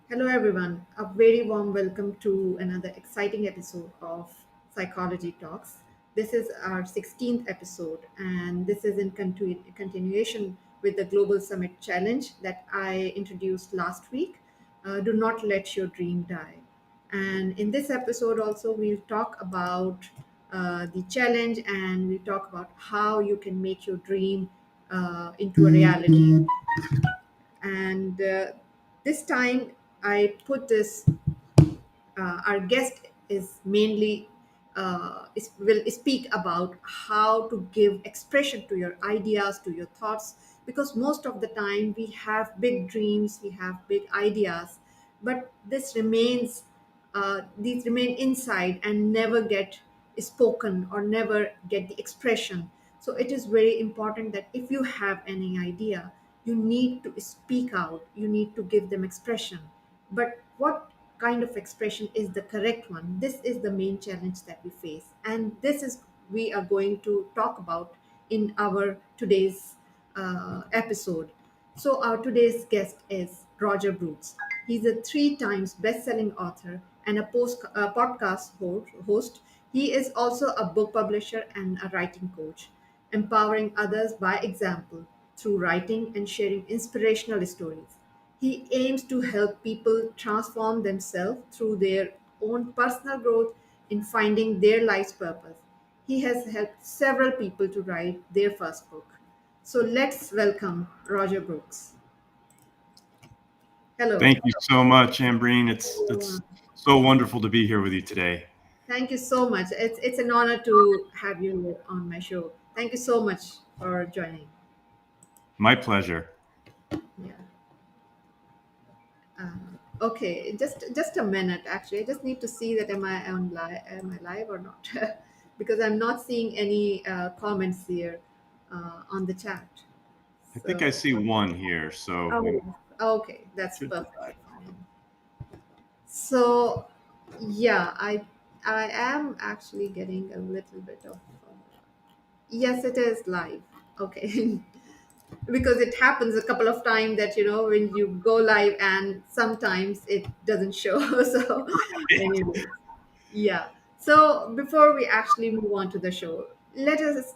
Hello, everyone. A very warm welcome to another exciting episode of Psychology Talks. This is our 16th episode, and this is in continuation with the Global Summit Challenge that I introduced last week. Do not let your dream die. And in this episode, also, we'll talk about the challenge and we'll talk about how you can make your dream into a reality. And this time, I put this our guest is mainly will speak about how to give expression to your ideas, to your thoughts, because most of the time we have big dreams, we have big ideas, but these remain inside and never get spoken or never get the expression. So it is very important that if you have any idea, you need to speak out, you need to give them expression. But what kind of expression is the correct one? This is the main challenge that we face, and this is we are going to talk about in our today's episode. So our today's guest is Roger Brooks. He's a three times best-selling author and a podcast host. He is also a book publisher and a writing coach, empowering others by example through writing and sharing inspirational stories. He aims to help people transform themselves through their own personal growth in finding their life's purpose. He has helped several people to write their first book. So let's welcome Roger Brooks. Hello. Thank you so much, Ambreen. It's so wonderful to be here with you today. Thank you so much. It's an honor to have you on my show. Thank you so much for joining. My pleasure. Yeah. Okay, just a minute. Actually, I just need to see that am I live or not, because I'm not seeing any comments here on the chat. I think I So, see one here, so we oh, okay, that's should be perfectly live. fine. So, yeah, I am actually getting a little bit of. Yes, it is live. Okay. Because it happens a couple of times that when you go live and sometimes it doesn't show. So anyway, yeah. So before we actually move on to the show, let us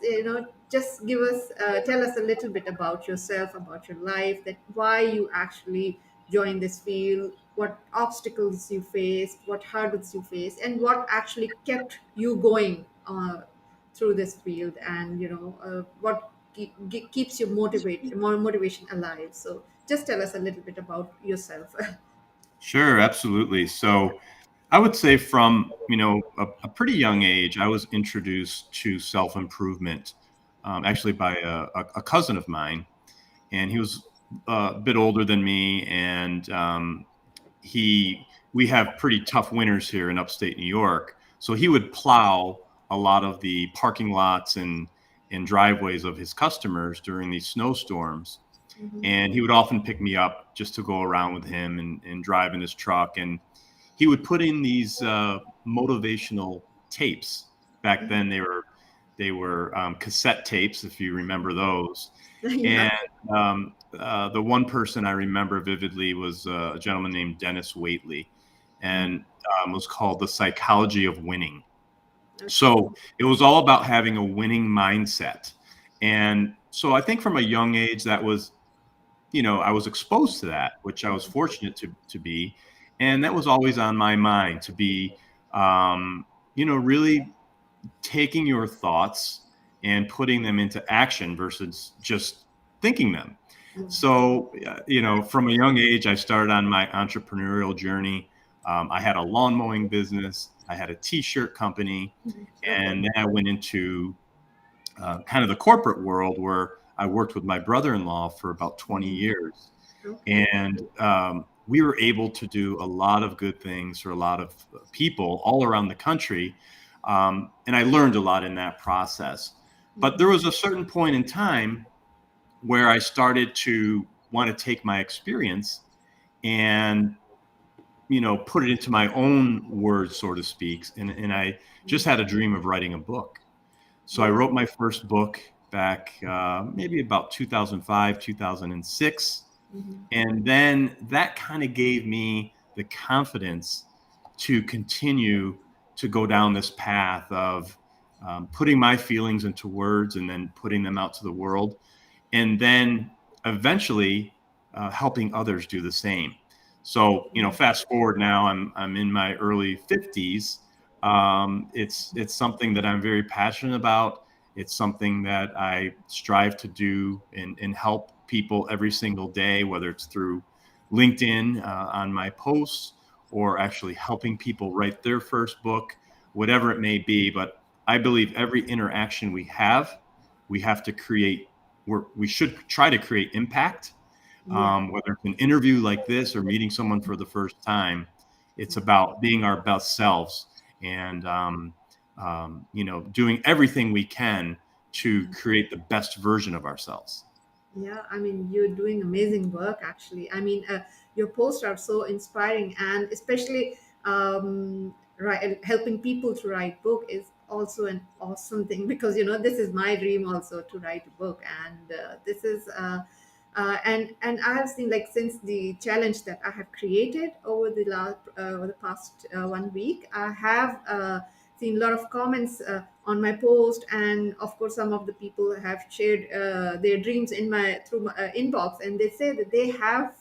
just give us tell us a little bit about yourself, about your life, that why you actually joined this field, what obstacles you faced, what hurdles you faced, and what actually kept you going through this field, and what keeps you more motivation alive. So just tell us a little bit about yourself. Sure, absolutely. So I would say from, a pretty young age, I was introduced to self-improvement, actually by a cousin of mine, and he was a bit older than me, and he we have pretty tough winters here in upstate New York. So he would plow a lot of the parking lots and driveways of his customers during these snowstorms. Mhm. And he would often pick me up just to go around with him and drive in his truck. And he would put in these motivational tapes. Back then, they were cassette tapes, if you remember those. Yeah. And the one person I remember vividly was a gentleman named Dennis Waitley, and was called The Psychology of Winning. Okay. So it was all about having a winning mindset. And so I think from a young age, that was, I was exposed to that, which I was fortunate to be. And that was always on my mind to be, really taking your thoughts and putting them into action versus just thinking them. Yeah. So, from a young age, I started on my entrepreneurial journey. I had a lawn mowing business, I had a t-shirt company, Okay. and then I went into kind of the corporate world where I worked with my brother-in-law for about 20 years. Okay. And we were able to do a lot of good things for a lot of people all around the country. And I learned a lot in that process. But there was a certain point in time where I started to want to take my experience and, put it into my own words, so to speak. And I just had a dream of writing a book. So I Wow. wrote my first book back maybe about 2005, 2006. Mhm. And then that kind of gave me the confidence to continue to go down this path of putting my feelings into words and then putting them out to the world, and then eventually helping others do the same. So, fast forward now, I'm in my early 50s. It's something that I'm very passionate about. It's something that I strive to do and help people every single day, whether it's through LinkedIn on my posts or actually helping people write their first book, whatever it may be. But I believe every interaction we have to create, we should try to create impact. Yeah. Whether it's an interview like this or meeting someone for the first time, it's about being our best selves and doing everything we can to create the best version of ourselves. Yeah, I mean, you're doing amazing work, actually. I mean, your posts are so inspiring, and especially helping people to write book is also an awesome thing because this is my dream also to write a book, and this is and I have seen, like, since the challenge that I have created over the past 1 week, I have seen a lot of comments on my post, and of course some of the people have shared their dreams in my through my inbox, and they say that they have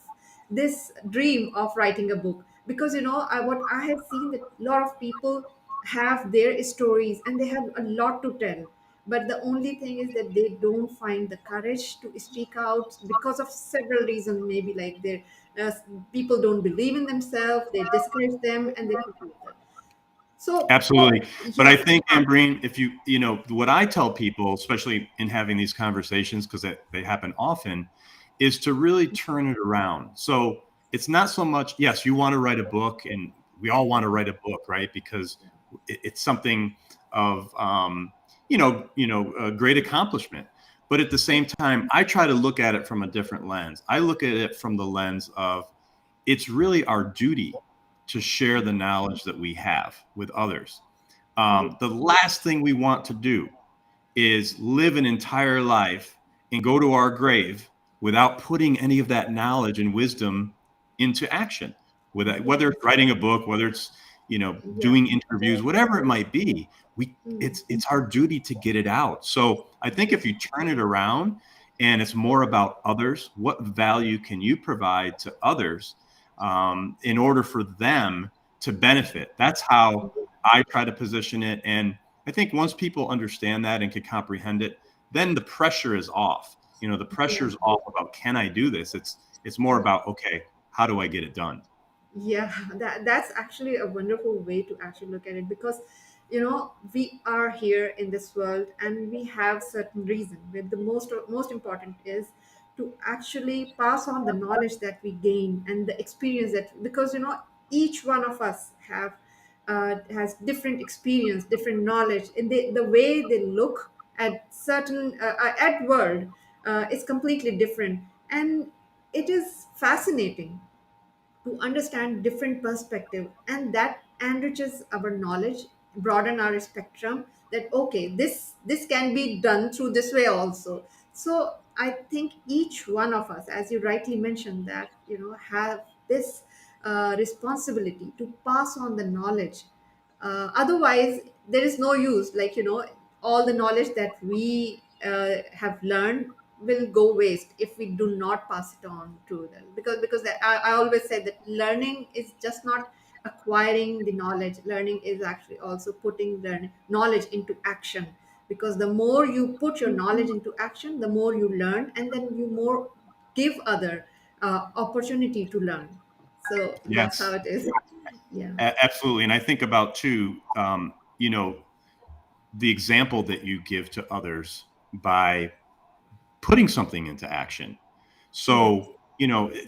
this dream of writing a book because what I have seen, that a lot of people have their stories and they have a lot to tell, but the only thing is that they don't find the courage to speak out because of several reasons, maybe like their uh, people don't believe in themselves, they discourage them, and they criticize them. So Absolutely. But I yeah. think, Ambreen, if what I tell people, especially in having these conversations, because they happen often, is to really turn it around. So it's not so much, yes, you want to write a book, and we all want to write a book, right? Because it's something of, a great accomplishment. But at the same time, I try to look at it from a different lens. I look at it from the lens of it's really our duty to share the knowledge that we have with others. Yeah. The last thing we want to do is live an entire life and go to our grave without putting any of that knowledge and wisdom into action. Yeah. Whether it's writing a book, whether it's Yeah. doing interviews, whatever it might be, Mm. it's our duty to get it out. So I think if you turn it around and it's more about others, what value can you provide to others in order for them to benefit? That's how I try to position it. And I think once people understand that and can comprehend it, then the pressure is off. The pressure Yeah. is off about can I do this? It's more about, okay, how do I get it done? Yeah, that's actually a wonderful way to actually look at it because we are here in this world and we have certain reason. But the most important is to actually pass on the knowledge that we gain and the experience that, because each one of us has different experience, different knowledge, and the way they look at certain at world is completely different, and it is fascinating to understand different perspective, and that enriches our knowledge, broaden our spectrum, that okay, this can be done through this way also. So I think each one of us, as you rightly mentioned, that have this responsibility to pass on the knowledge. Otherwise there is no use, like all the knowledge that we have learned will go waste if we do not pass it on to them, because I always say that learning is just not acquiring the knowledge. Learning is actually also putting the knowledge into action, because the more you put your knowledge into action, the more you learn, and then you more give other opportunity to learn. So that's how Yes, it is. Yeah. absolutely. And I think about too, the example that you give to others by putting something into action. Yes. So,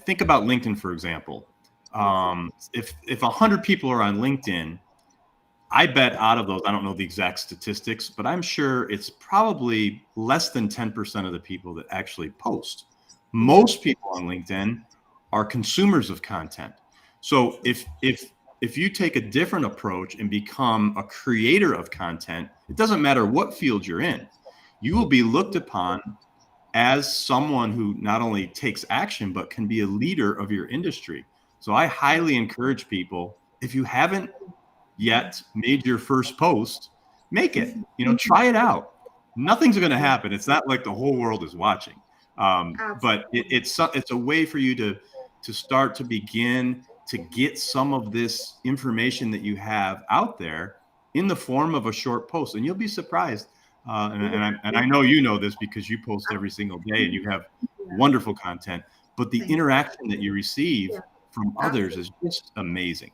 think about LinkedIn, for example. Yes. If 100 people are on LinkedIn, I bet out of those, I don't know the exact statistics, but I'm sure it's probably less than 10% of the people that actually post. Yeah. Most people on LinkedIn are consumers of content. So True. if you take a different approach and become a creator of content, it doesn't matter what field you're in, you will be looked upon as someone who not only takes action but can be a leader of your industry. So I highly encourage people, if you haven't yet made your first post, make it. Try it out. Nothing's going to Yeah, happen. It's not like the whole world is watching. But absolutely. it's a way for you to start to begin to get some of this information that you have out there in the form of a short post, and you'll be surprised. Yeah, And I know you know this because you post every single day and you have yeah. wonderful content. But the Thank you. interaction that you receive Yeah, from others absolutely. is just amazing.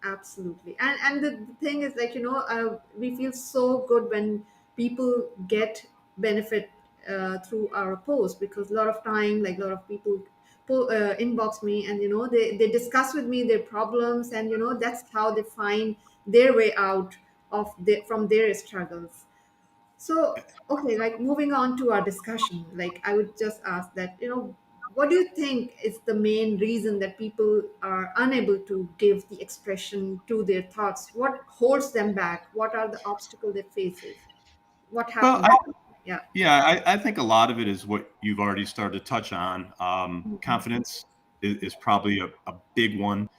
Absolutely. And the thing is, like, we feel so good when people get benefit through our post, because a lot of time, like, a lot of people inbox me, and they discuss with me their problems, and that's how they find their way out from their struggles. So, okay, like, moving on to our discussion, like, I would just ask that, what do you think is the main reason that people are unable to give the expression to their thoughts? What holds them back? What are the obstacles they faces? What Well, happens? Yeah. Yeah, I think a lot of it is what you've already started to touch on. Confidence is probably a big one.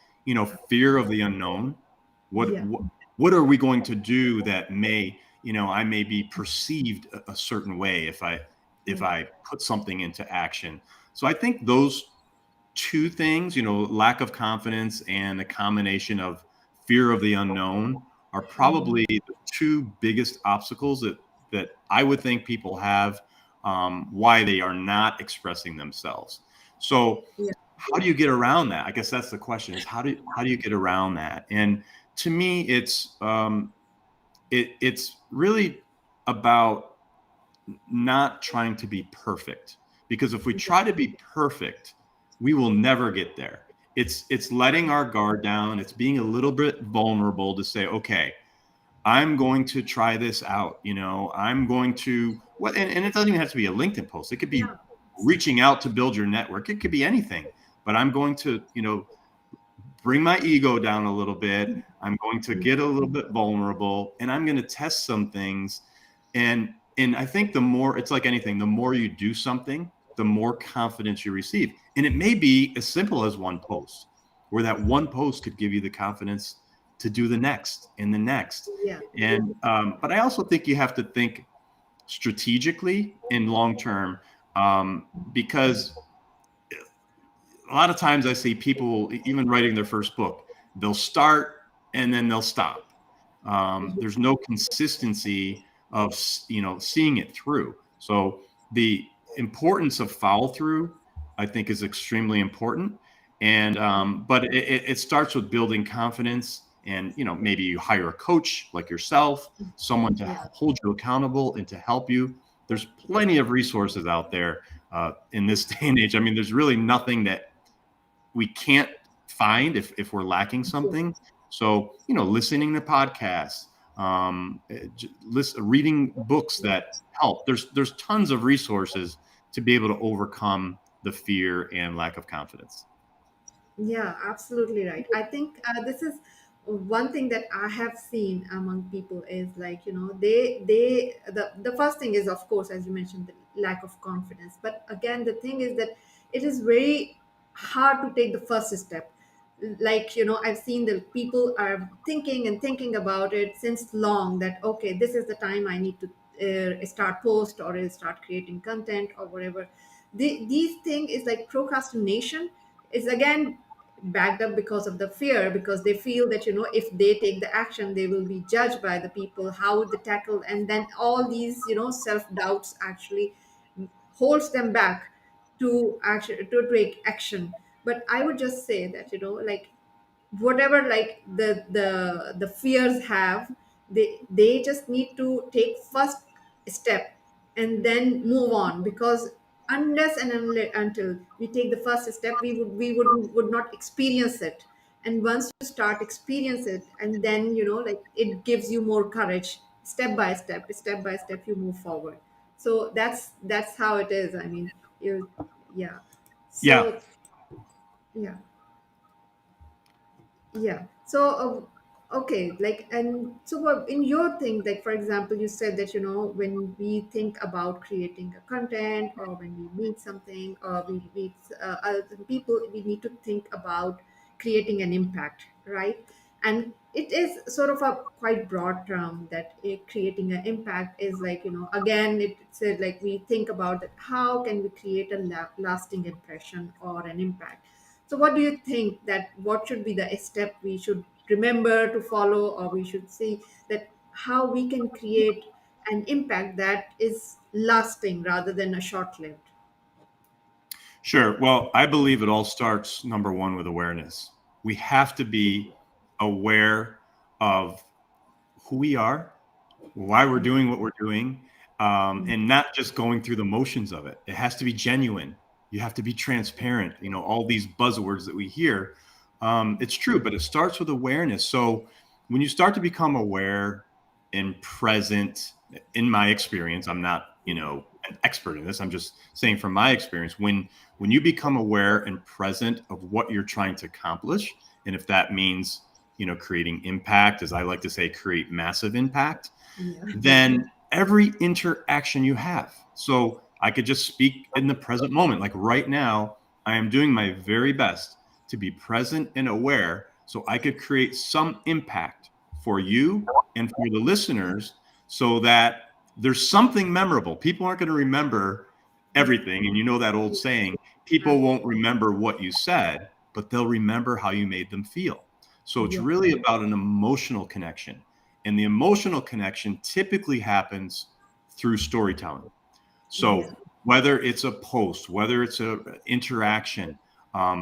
Fear of the unknown. What, Yeah. what what are we going to do that I may be perceived a certain way if Yeah. I put something into action. So I think those two things, lack of confidence and a combination of fear of the unknown are probably the two biggest obstacles that I would think people have, why they are not expressing themselves. So Yeah. how do you get around that? I guess that's the question: is how do you get around that? And to me, it's really about not trying to be perfect, because if we try to be perfect, we will never get there. It's letting our guard down. It's being a little bit vulnerable to say, okay, I'm going to try this out. I'm going to what, and it doesn't even have to be a LinkedIn post. It could be Yeah. reaching out to build your network. It could be anything. But I'm going to, bring my ego down a little bit. I'm going to get a little bit vulnerable, and I'm going to test some things. And I think the more, it's like anything, the more you do something, the more confidence you receive. And it may be as simple as one post, where that one post could give you the confidence to do the next and the next. Yeah. And but I also think you have to think strategically and long term, because a lot of times I see people, even writing their first book, they'll start and then they'll stop. There's no consistency of seeing it through. So the importance of follow through, I think, is extremely important. And but it starts with building confidence, and maybe you hire a coach like yourself, someone to Yeah. hold you accountable and to help you. There's plenty of resources out there in this day and age. I mean, there's really nothing that we can't find if we're lacking something. So, listening to podcasts, reading books that help. There's tons of resources to be able to overcome the fear and lack of confidence. Yeah, absolutely right. I think this is one thing that I have seen among people is, like, the first thing is, of course, as you mentioned, the lack of confidence. But again, the thing is that it is very hard to take the first step. Like, I've seen that people are thinking and thinking about it since long, that okay, this is the time I need to start post, or start creating content, or whatever. These thing is like procrastination is again backed up because of the fear, because they feel that if they take the action, they will be judged by the people, how would they tackle, and then all these self doubts actually holds them back to actually to take action. But I would just say that like, whatever, like, the fears have, they just need to take first step and then move on, because unless and until we take the first step, we would not experience it. And once you start experience it, and then like, it gives you more courage, step by step you move forward. So that's how it is. I mean, you yeah. Yeah, So yeah. Yeah. So, okay, like, and so in your thing, like, for example, you said that, when we think about creating a content, or when we meet something, or we meet other people, we need to think about creating an impact, right? And it is sort of a quite broad term that creating an impact is like, again, it said like we think about that how can we create a lasting impression or an impact. So what do you think that what should be the step we should remember to follow, or we should see that how we can create an impact that is lasting rather than a short lived? Sure. Well, I believe it all starts, number one, with awareness. We have to be aware of who we are, why we're doing what we're doing, and not just going through the motions of it. It has to be genuine. You have to be transparent. All these buzzwords that we hear, it's true, but it starts with awareness. So when you start to become aware and present, in my experience, I'm not, an expert in this. I'm just saying from my experience, when you become aware and present of what you're trying to accomplish, and if that means, creating impact, as I like to say, create massive impact, Yeah. then every interaction you have. So I could just speak in the present moment. Like right now, I am doing my very best to be present and aware so I could create some impact for you and for the listeners so that there's something memorable. People aren't going to remember everything. And you know that old saying, people won't remember what you said, but they'll remember how you made them feel. So it's Yeah. really about an emotional connection. And the emotional connection typically happens through storytelling. Yeah. So whether it's a post, whether it's a interaction,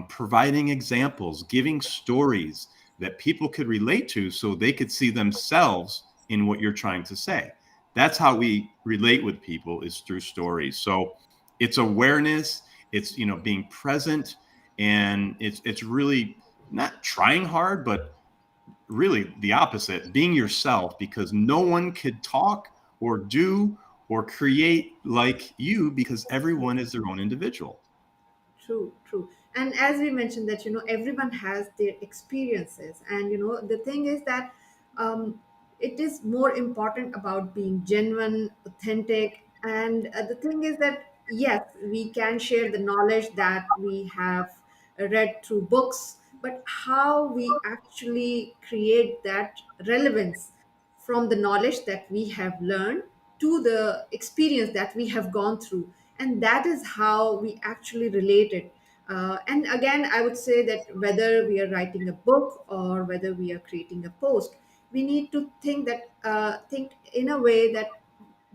providing examples, giving stories that people could relate to so they could see themselves in what you're trying to say. That's how we relate with people, is through stories. So it's awareness, it's being present, and it's really not trying hard, but really the opposite, being yourself, because no one could talk or do or create like you, because everyone is their own individual. True, true. And as we mentioned that, everyone has their experiences. And, the thing is that it is more important about being genuine, authentic. And the thing is that, yes, we can share the knowledge that we have read through books, but how we actually create that relevance from the knowledge that we have learned to the experience that we have gone through, and that is how we actually relate it. And again, I would say that whether we are writing a book or whether we are creating a post, we need to think in a way that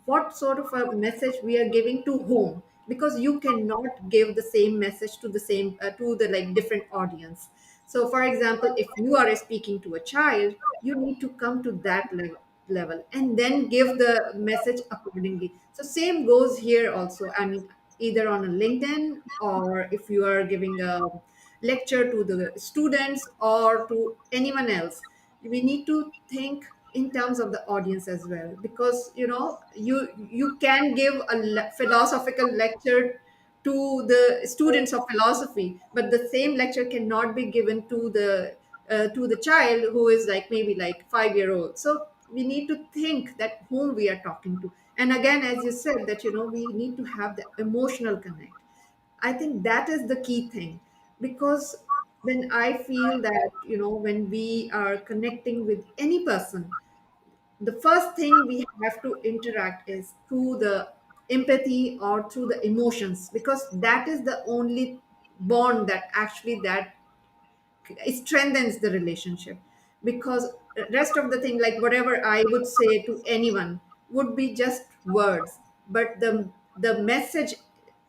what sort of a message we are giving to whom, because you cannot give the same message to the same to the like different audience. So for example, if you are speaking to a child, you need to come to that level and then give the message accordingly. So same goes here also. I mean, either on a LinkedIn, or if you are giving a lecture to the students or to anyone else, we need to think in terms of the audience as well, because you can give a philosophical lecture to the students of philosophy, but the same lecture cannot be given to the child who is like maybe like 5 year old. So we need to think that whom we are talking to. And again, as you said, that we need to have the emotional connect. I think that is the key thing, because when I feel that when we are connecting with any person, the first thing we have to interact is through the empathy or through the emotions, because that is the only bond that actually that it strengthens the relationship. Because rest of the thing, like whatever I would say to anyone, would be just words, but the message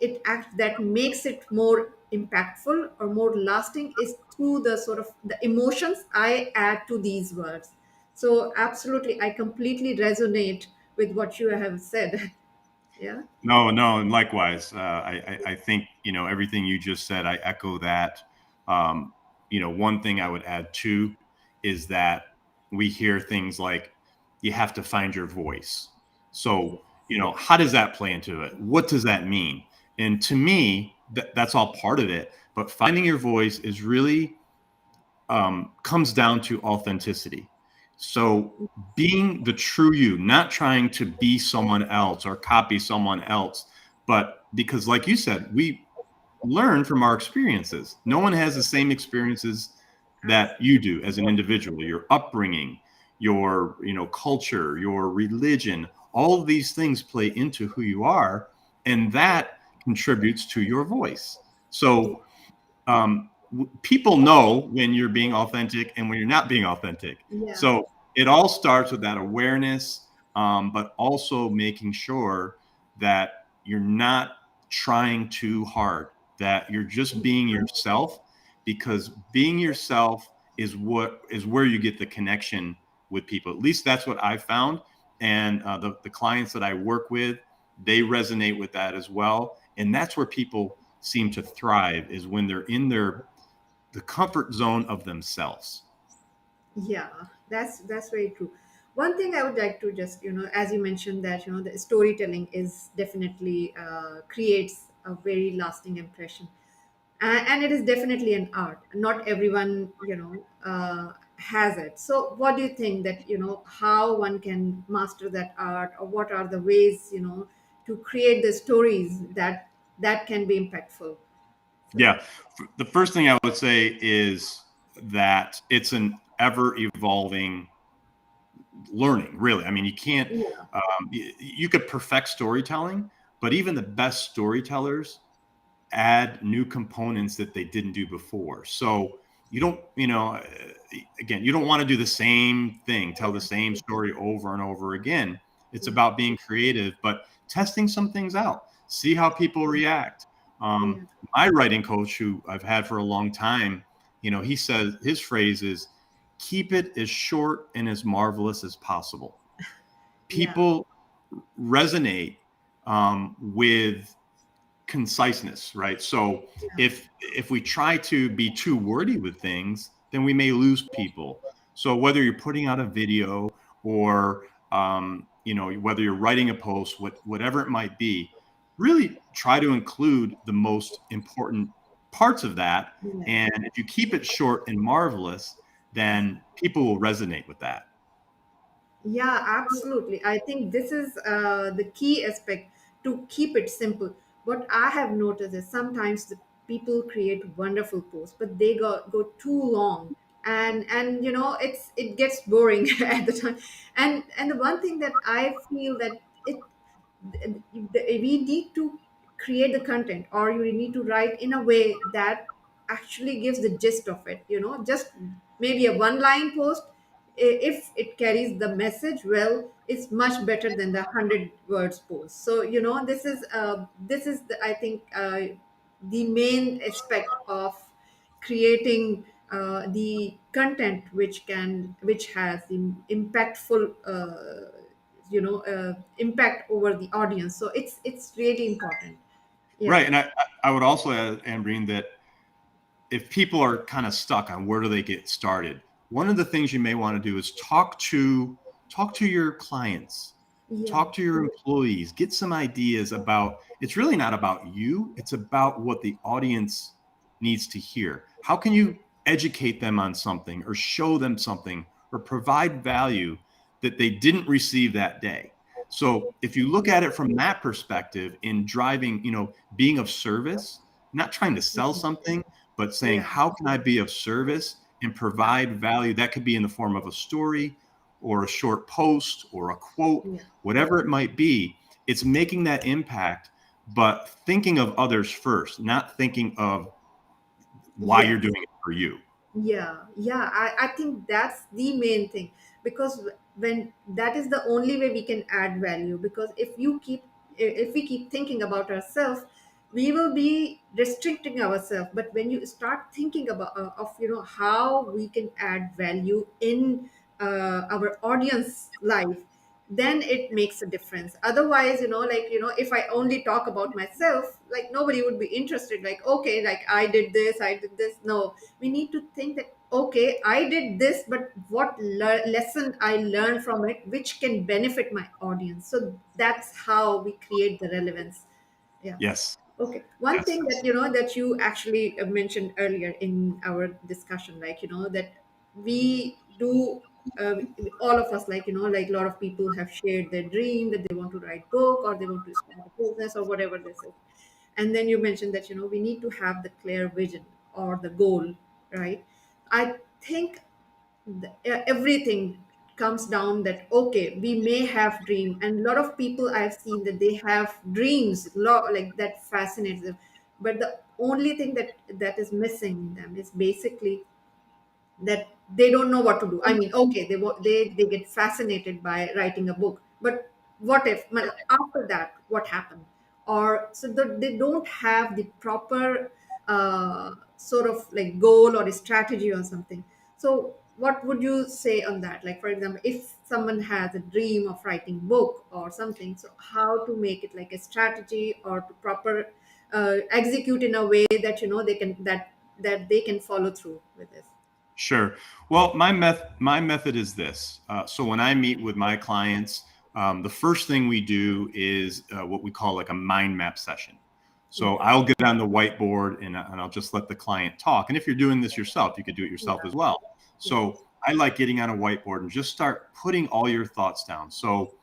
it act that makes it more impactful or more lasting is through the sort of the emotions I add to these words. So absolutely, I completely resonate with what you have said. Yeah. No, no, and likewise, I think everything you just said. I echo that. One thing I would add too is that we hear things like you have to find your voice. So how does that play into it? What does that mean? And to me, that's all part of it. But finding your voice is really comes down to authenticity. So being the true you, not trying to be someone else or copy someone else, but because, like you said, we learn from our experiences. No one has the same experiences that you do as an individual, your upbringing, your culture, your religion, all of these things play into who you are, and that contributes to your voice. So people know when you're being authentic and when you're not being authentic. Yeah, So it all starts with that awareness, but also making sure that you're not trying too hard, that you're just being yourself, because being yourself is where you get the connection with people. At least that's what I found, and the clients that I work with, they resonate with that as well, and that's where people seem to thrive, is when they're in the comfort zone of themselves. yeah, that's very true. One thing I would like to just, as you mentioned that, the storytelling is definitely creates a very lasting impression. And it is definitely an art. Not everyone, has it. So what do you think that, how one can master that art, or what are the ways, to create the stories that can be impactful? So, Yeah. The first thing I would say is that it's an ever evolving learning, really. I mean, you can't, yeah, you could perfect storytelling, but even the best storytellers add new components that they didn't do before. So you don't, again, you don't want to do the same thing, tell the same story over and over again. It's about being creative, but testing some things out, see how people react. yeah, My writing coach, who I've had for a long time, he says his phrase is keep it as short and as marvelous as possible. yeah, People resonate with conciseness, right? So yeah, if we try to be too wordy with things, then we may lose people. So whether you're putting out a video or whether you're writing a post, whatever it might be, really try to include the most important parts of that. yeah. And if you keep it short and marvelous, then people will resonate with that. Yeah, absolutely. I think this is the key aspect, to keep it simple. What I have noticed is sometimes the people create wonderful posts, but they go too long, and it gets boring at the time. And the one thing that I feel that we need to create the content, or you need to write in a way that actually gives the gist of it, just maybe a one line post. If it carries the message well, it's much better than the 100 words post. So this is I think the main aspect of creating the content which has the impactful impact over the audience. So it's really important. Right. Yeah, And I would also add, Ambreen, that if people are kind of stuck on where do they get started, one of the things you may want to do is talk to your clients, yeah, talk to your employees, get some ideas about, it's really not about you, it's about what the audience needs to hear. How can you educate them on something or show them something or provide value that they didn't receive that day? So if you look at it from that perspective, in driving, being of service, not trying to sell something, but saying, yeah, how can I be of service and provide value? That could be in the form of a story or a short post or a quote, yeah, whatever it might be. It's making that impact, but thinking of others first, not thinking of why yeah. you're doing it for you. Yeah, I think that's the main thing, because when that is the only way we can add value. Because if we keep thinking about ourselves, we will be restricting ourselves. But when you start thinking about of how we can add value in our audience life, then it makes a difference. Otherwise, if I only talk about myself, like nobody would be interested. Like, okay, like I did this. No, we need to think that, okay, I did this, but what lesson I learned from it which can benefit my audience. So that's how we create the relevance. Yeah. Yes. Okay. One Yes. thing that that you actually mentioned earlier in our discussion, like that we do, uh, all of us, like like a lot of people have shared their dream that they want to write book, or they want to start a business, or whatever this is. And then you mentioned that we need to have the clear vision or the goal, right? I think everything comes down that okay, we may have dream, and a lot of people I've seen that they have dreams like that fascinates them, but the only thing that is missing in them is basically that they don't know what to do. I mean, okay, they get fascinated by writing a book, but what if well, after that what happened? Or so they don't have the proper sort of like goal or a strategy or something. So what would you say on that? Like for example, if someone has a dream of writing book or something, so how to make it like a strategy or to proper execute in a way that they can that they can follow through with this. Sure. Well, my method is this. So when I meet with my clients, the first thing we do is what we call like a mind map session. So Okay. I'll get on the whiteboard and I'll just let the client talk. And if you're doing this yourself, you could do it Yeah. yourself as well. Yes. So I like getting on a whiteboard and just start putting all your thoughts down. So,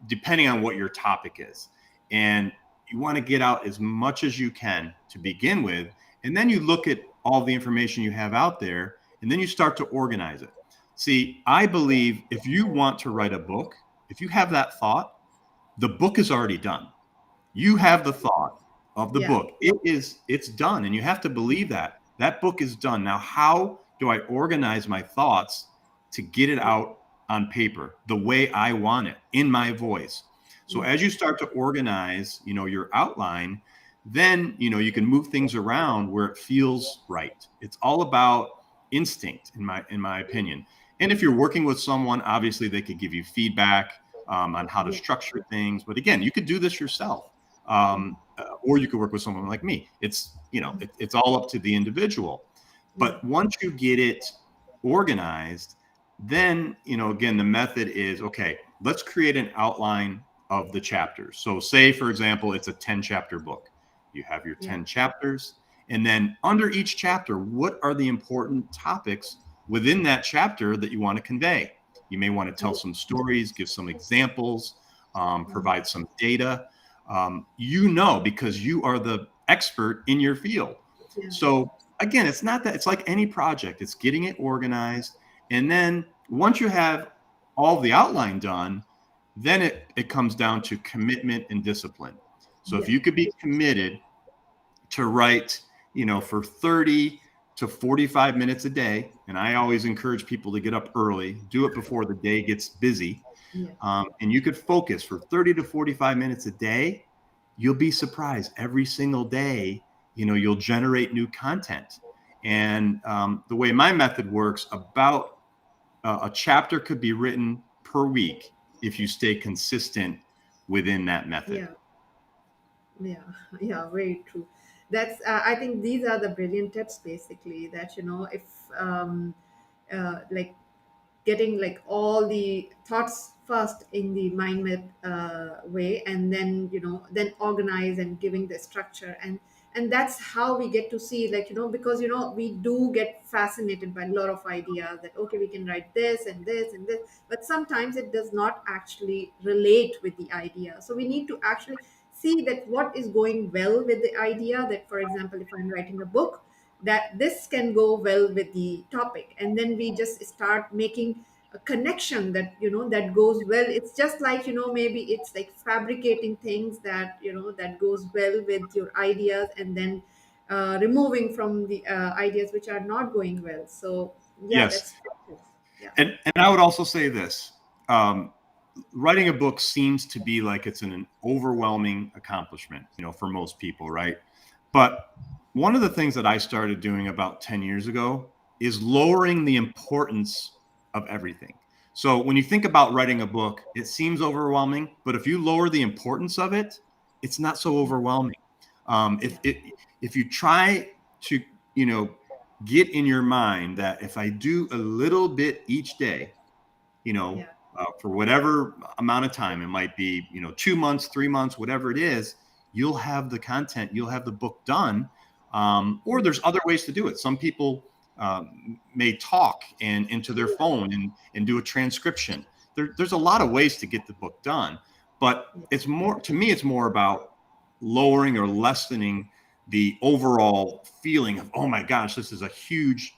depending on what your topic is, and you want to get out as much as you can to begin with, and then you look at all the information you have out there and then you start to organize it. See, I believe if you want to write a book, if you have that thought, the book is already done. You have the thought of the Yeah. book. It's done and you have to believe that. That book is done. Now, how do I organize my thoughts to get it out on paper the way I want it in my voice? So Yeah. as you start to organize, your outline, then, you can move things around where it feels right. It's all about instinct in my opinion. And if you're working with someone, obviously they could give you feedback on how to Yeah. structure things. But again, you could do this yourself, Mhm. or you could work with someone like me. It's all up to the individual. Yeah. But once you get it organized, then again the method is okay. Let's create an outline of the chapters. So, say for example, it's a 10-chapter book. You have your Yeah. 10 chapters, and then under each chapter, what are the important topics within that chapter that you want to convey? You may want to tell Yeah. some stories, give some examples, Mhm. provide some data. Because you are the expert in your field. Yeah. So again, it's not that it's like any project, it's getting it organized. And then once you have all the outline done, then it comes down to commitment and discipline. So if Yeah. you could be committed to write, for 30 to 45 minutes a day. And I always encourage people to get up early, do it before the day gets busy. Yeah. And you could focus for 30 to 45 minutes a day. You'll be surprised every single day, you'll generate new content. And the way my method works, about a chapter could be written per week if you stay consistent within that method. Yeah. Yeah. Yeah. Very true. That's. I think these are the brilliant tips, basically. That if like getting like all the thoughts first in the mind map way, and then then organize and giving the structure, and that's how we get to see, like because we do get fascinated by a lot of ideas that okay, we can write this and this and this, but sometimes it does not actually relate with the idea. So we need to actually see that what is going well with the idea, that for example, if I'm writing a book, that this can go well with the topic, and then we just start making a connection that that goes well. It's just like maybe it's like fabricating things that that goes well with your ideas, and then removing from the ideas which are not going well. So yeah, Yes. that's practice. Yeah. And I would also say this. Um, Writing a book seems to be like it's an overwhelming accomplishment, for most people, right? But one of the things that I started doing about 10 years ago is lowering the importance of everything. So when you think about writing a book, it seems overwhelming, but if you lower the importance of it, it's not so overwhelming. Yeah. If you try to, you know, get in your mind that if I do a little bit each day, Yeah. for whatever amount of time, it might be, 2 months, 3 months, whatever it is, you'll have the content, you'll have the book done. Or there's other ways to do it. Some people may talk and into their phone and do a transcription. There's a lot of ways to get the book done, but Yeah. it's more, to me, it's more about lowering or lessening the overall feeling of, oh my gosh, this is a huge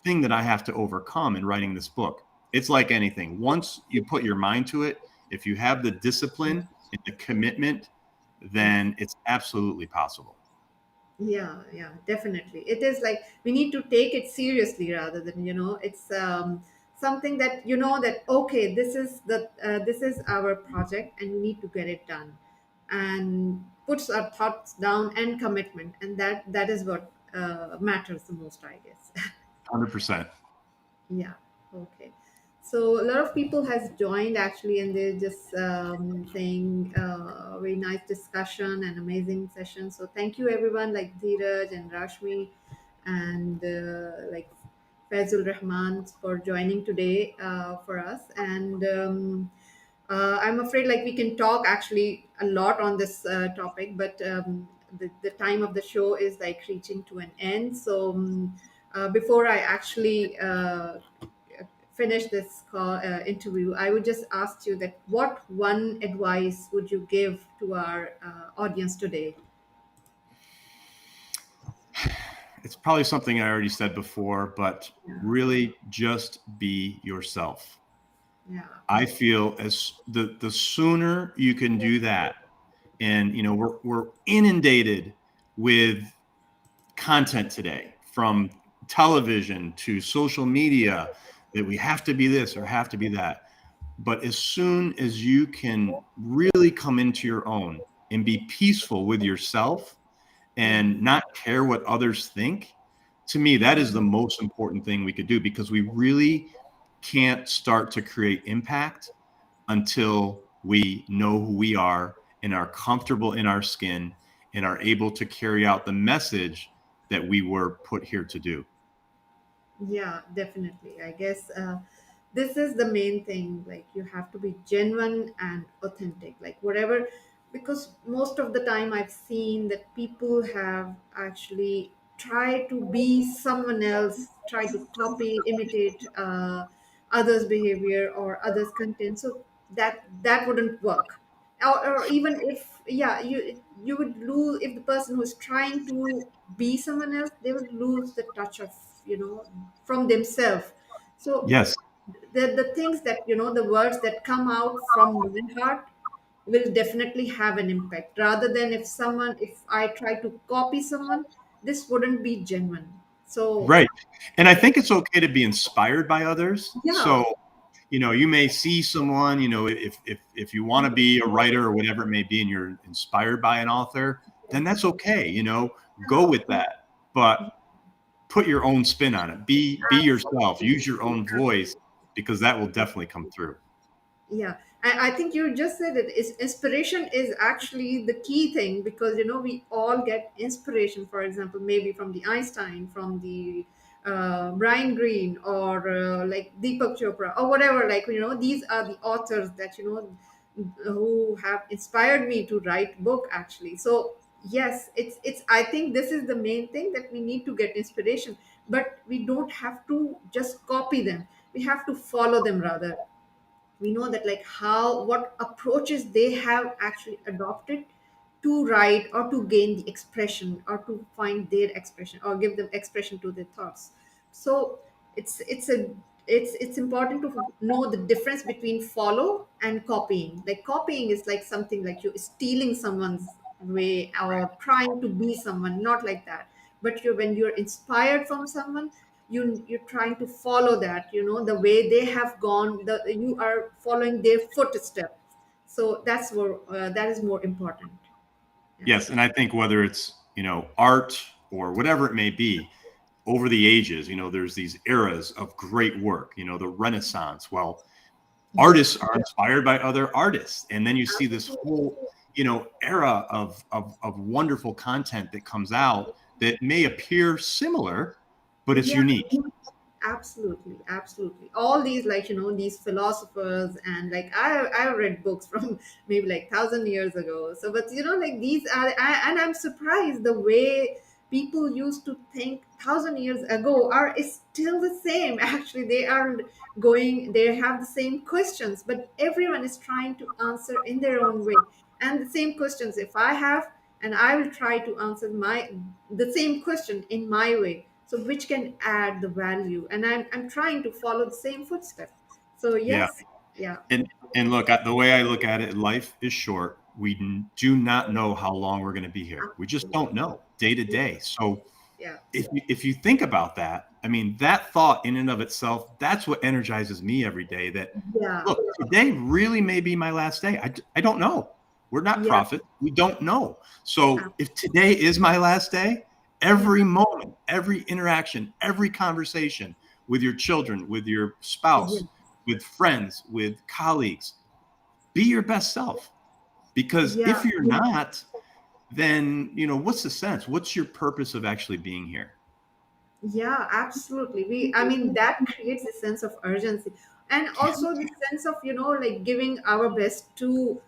thing that I have to overcome in writing this book. It's like anything. Once you put your mind to it, if you have the discipline and the commitment, then it's absolutely possible. Yeah, yeah, definitely. It is like we need to take it seriously rather than, it's something that that okay, this is our project and we need to get it done, and puts our thoughts down and commitment, and that is what matters the most, I guess. 100%. Yeah. Okay. So a lot of people has joined actually, and they're just saying very nice discussion and amazing session. So thank you everyone, like Dheeraj and Rashmi, and like Fazul Rahman for joining today for us. And I'm afraid like we can talk actually a lot on this topic, but the time of the show is like reaching to an end. So before I actually finish this call interview, I would just ask you that what one advice would you give to our audience today? It's probably something I already said before, but Yeah, really just be yourself. yeah, I feel as the sooner you can do that, and we're inundated with content today, from television to social media, that we have to be this or have to be that. But as soon as you can really come into your own and be peaceful with yourself yeah, and not care what others think, to me, that is the most important thing we could do, because we really can't start to create impact until we know who we are and are comfortable in our skin and are able to carry out the message that we were put here to do. yeah, definitely. I guess this is the main thing. Like you have to be genuine and authentic, like whatever, because most of the time I've seen that people have actually tried to be someone else, try to copy, imitate others' behavior or others' content. So that wouldn't work. Or even if, yeah, you would lose if the person who's trying to be someone else, they would lose the touch of, from themselves. So Yes. the things that, the words that come out from my heart will definitely have an impact, rather than if I try to copy someone, this wouldn't be genuine. So Right. And I think it's okay to be inspired by others. yeah, So, you may see someone, if you want to be a writer or whatever it may be, and you're inspired by an author, then that's okay. Go with that. But put your own spin on it. Be yourself. Use your own voice, because that will definitely come through. yeah, I think you just said it is inspiration is actually the key thing, because we all get inspiration, for example, maybe from the Einstein, from the Brian Greene, or like Deepak Chopra or whatever, like these are the authors that who have inspired me to write book actually. So yes, it's I think this is the main thing, that we need to get inspiration, but we don't have to just copy them, we have to follow them rather. We know that like how what approaches they have actually adopted to write or to gain the expression or to find their expression or give them expression to their thoughts. So it's important to know the difference between follow and copying. Like copying is like something like you stealing someone's way or trying to be someone, not like that. But when you're inspired from someone, you're trying to follow that, the way they have gone, you are following their footsteps. So that is more important. Yeah, Yes, and I think whether it's, art or whatever it may be, over the ages, there's these eras of great work, the Renaissance. Well, yeah, artists are inspired by other artists, and then you see this whole, era of wonderful content that comes out that may appear similar, but it's yeah. unique. Absolutely, absolutely. All these, like these philosophers, and like I read books from maybe like 1,000 years ago. So, but like these are, and I'm surprised the way people used to think 1,000 years ago are is still the same. Actually, they are going, they have the same questions, but everyone is trying to answer in their own way. And the same questions if I have, and I will try to answer the same question in my way. so which can add the value, and I'm trying to follow the same footstep. So Yeah. yes. Yeah. And look, the way I look at it, life is short. We do not know how long we're going to be here. We just Absolutely. don't know day to day. So Yeah. if you think about that, I mean, that thought in and of itself, that's what energizes me every day. That Yeah. look, today really may be my last day. I don't know. We're not Yeah. prophets. We don't know. So ab- if today is my last day, yeah. every moment, every interaction, every conversation with your children, with your Yeah. spouse, with friends, with colleagues, be your best self. Because Yeah. if you're not, then what's the sense? What's your purpose of actually being here? Yeah, absolutely. I mean, that creates a sense of urgency, and Yeah, also the sense of, like giving our best to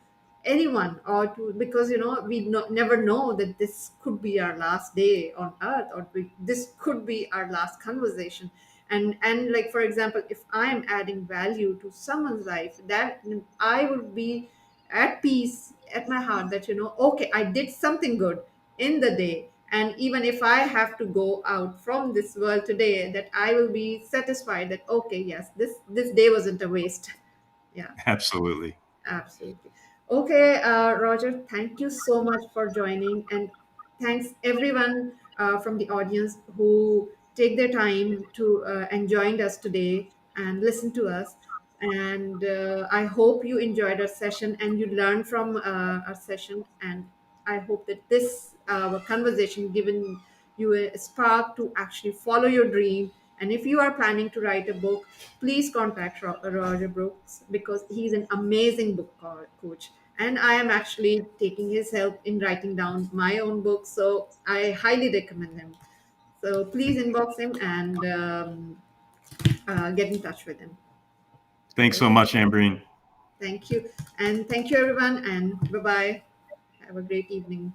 anyone, or to, because, we never know that this could be our last day on earth, or this could be our last conversation. And like, for example, if I am adding value to someone's life, that I would be at peace at my heart, that, okay, I did something good in the day, and even if I have to go out from this world today, that I will be satisfied that, okay, yes, this day wasn't a waste. Yeah. absolutely. Absolutely. Okay, Roger, thank you so much for joining. And thanks everyone from the audience who take their time to and joined us today and listen to us. And I hope you enjoyed our session and you learned from our session. And I hope that this conversation given you a spark to actually follow your dream. And if you are planning to write a book, please contact Roger Brooks, because he's an amazing book coach. And I am actually taking his help in writing down my own book. So I highly recommend him. So please inbox him and get in touch with him. Thanks so Okay. much, Ambreen. Thank you. And thank you, everyone. And bye bye. Have a great evening.